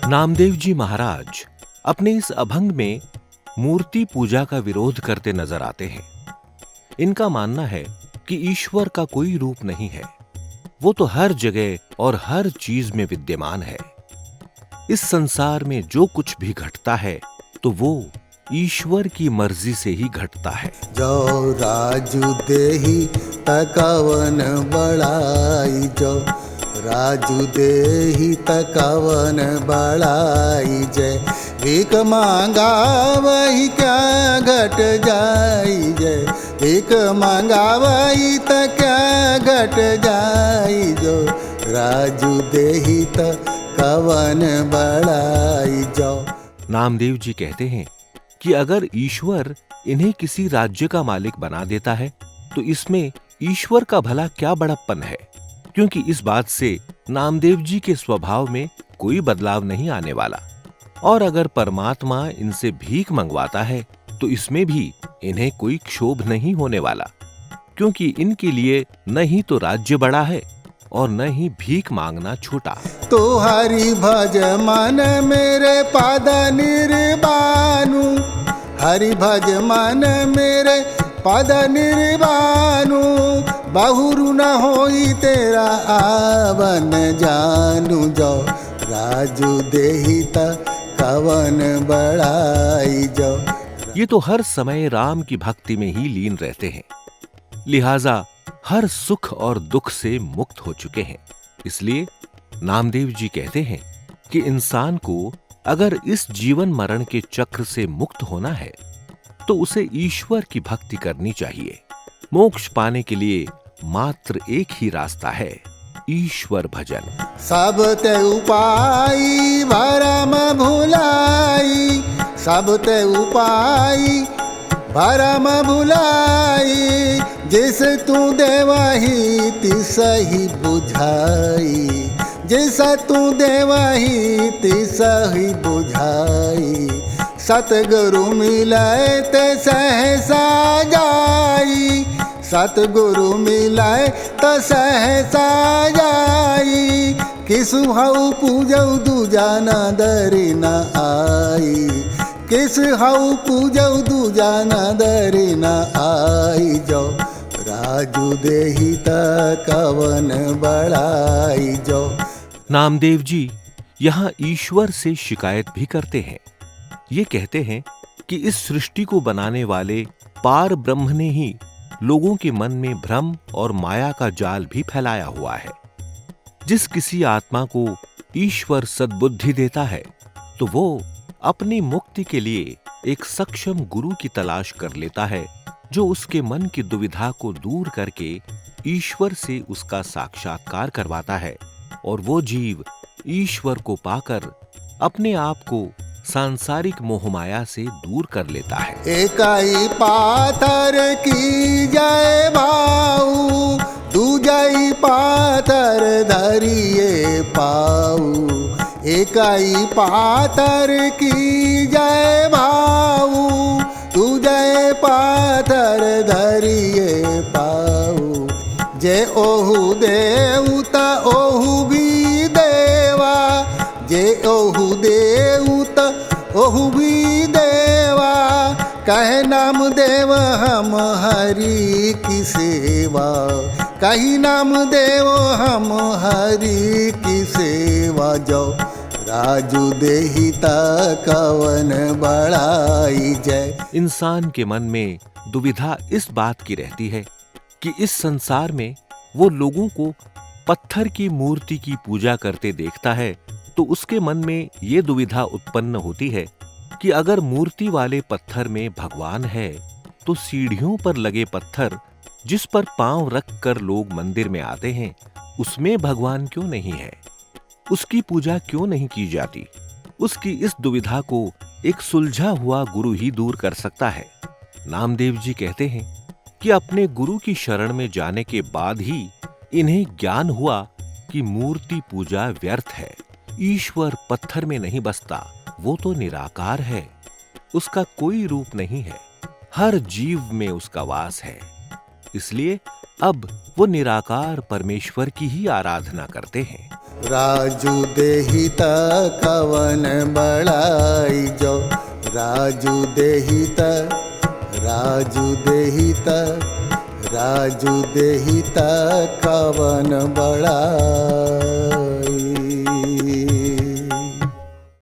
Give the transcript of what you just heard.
नामदेव जी महाराज अपने इस अभंग में मूर्ति पूजा का विरोध करते नजर आते हैं। इनका मानना है कि ईश्वर का कोई रूप नहीं है, वो तो हर जगह और हर चीज में विद्यमान है। इस संसार में जो कुछ भी घटता है तो वो ईश्वर की मर्जी से ही घटता है। जो राजू देही तकवन बड़ाई, जो राजू देही तकवन बड़ाई, जय भीख मांगा वही क्या घट जाई, जय भीख मांगा वही त क्या घट जाई, जो राजू देही तकवन बड़ाई। जो नामदेव जी कहते हैं कि अगर ईश्वर इन्हें किसी राज्य का मालिक बना देता है तो इसमें ईश्वर का भला क्या बड़प्पन है, क्योंकि इस बात से नामदेव जी के स्वभाव में कोई बदलाव नहीं आने वाला। और अगर परमात्मा इनसे भीख मंगवाता है तो इसमें भी इन्हें कोई क्षोभ नहीं होने वाला, क्योंकि इनके लिए न ही तो राज्य बड़ा है और न ही भीख मांगना छोटा। तो हरि भज मन मेरे पाद निर्वाणु, हरि भज मन मेरे पद निर्वाणु, बहुरु न होई तेरा आवन जानू, जो राजू देही कवन बड़ाई। जो ये तो हर समय राम की भक्ति में ही लीन रहते हैं, लिहाजा हर सुख और दुख से मुक्त हो चुके हैं। इसलिए नामदेव जी कहते हैं कि इंसान को अगर इस जीवन मरण के चक्र से मुक्त होना है तो उसे ईश्वर की भक्ति करनी चाहिए। मोक्ष पाने के लिए मात्र एक ही रास्ता है, ईश्वर भजन। सब ते उपाय भरम भुलाई, सब ते उपाय भरम भुलाई, जिस तू देवही तिसही बुझाई, जिस तू देवही तिसही बुझाई, सतगुरु मिलाए ते सहसा जाई, सतगुरु मिलाए तो सहसा जाई, किसु हऊ पूजऊ दूजा न दरी न आई, किस हऊ पूजऊ दूजा न दरी न आई, जो राजू देही कवन बड़ाई। जो नामदेव जी यहाँ ईश्वर से शिकायत भी करते हैं। ये कहते हैं कि इस सृष्टि को बनाने वाले पार ब्रह्म ने ही लोगों के मन में भ्रम और माया का जाल भी फैलाया हुआ है। जिस किसी आत्मा को ईश्वर सद्बुद्धि देता है तो वो अपनी मुक्ति के लिए एक सक्षम गुरु की तलाश कर लेता है, जो उसके मन की दुविधा को दूर करके ईश्वर से उसका साक्षात्कार करवाता है, और वो जीव ईश्वर को पाकर अपने आप को सांसारिक मोहमाया से दूर कर लेता है। एकाई पाथर की जय भाऊ, दूजाई पाथर धरिए पाऊ, एकाई पाथर की जय भाऊ, दूजाई पाथर धरिए पाऊ, जे ओहु देवता ओहु भी देवा, जे ओहु देवता ओहु भी देवा, कहे नाम देव हम हरि की सेवा, कही नाम देव हम हरि की सेवा, जो राजू देही कवन बड़ाई। जय इंसान के मन में दुविधा इस बात की रहती है कि इस संसार में वो लोगों को पत्थर की मूर्ति की पूजा करते देखता है तो उसके मन में ये दुविधा उत्पन्न होती है कि अगर मूर्ति वाले पत्थर में भगवान है तो सीढ़ियों पर लगे पत्थर जिस पर पांव रख कर लोग मंदिर में आते हैं उसमें भगवान क्यों नहीं है, उसकी पूजा क्यों नहीं की जाती। उसकी इस दुविधा को एक सुलझा हुआ गुरु ही दूर कर सकता है। नामदेव जी कहते हैं कि अपने गुरु की शरण में जाने के बाद ही इन्हें ज्ञान हुआ कि मूर्ति पूजा व्यर्थ है। ईश्वर पत्थर में नहीं बसता, वो तो निराकार है, उसका कोई रूप नहीं है, हर जीव में उसका वास है। इसलिए अब वो निराकार परमेश्वर की ही आराधना करते हैं। राजू देहित कवन बड़ाई जो, राजू देहित, राजू देहित, राजू देहित कवन बड़ाई।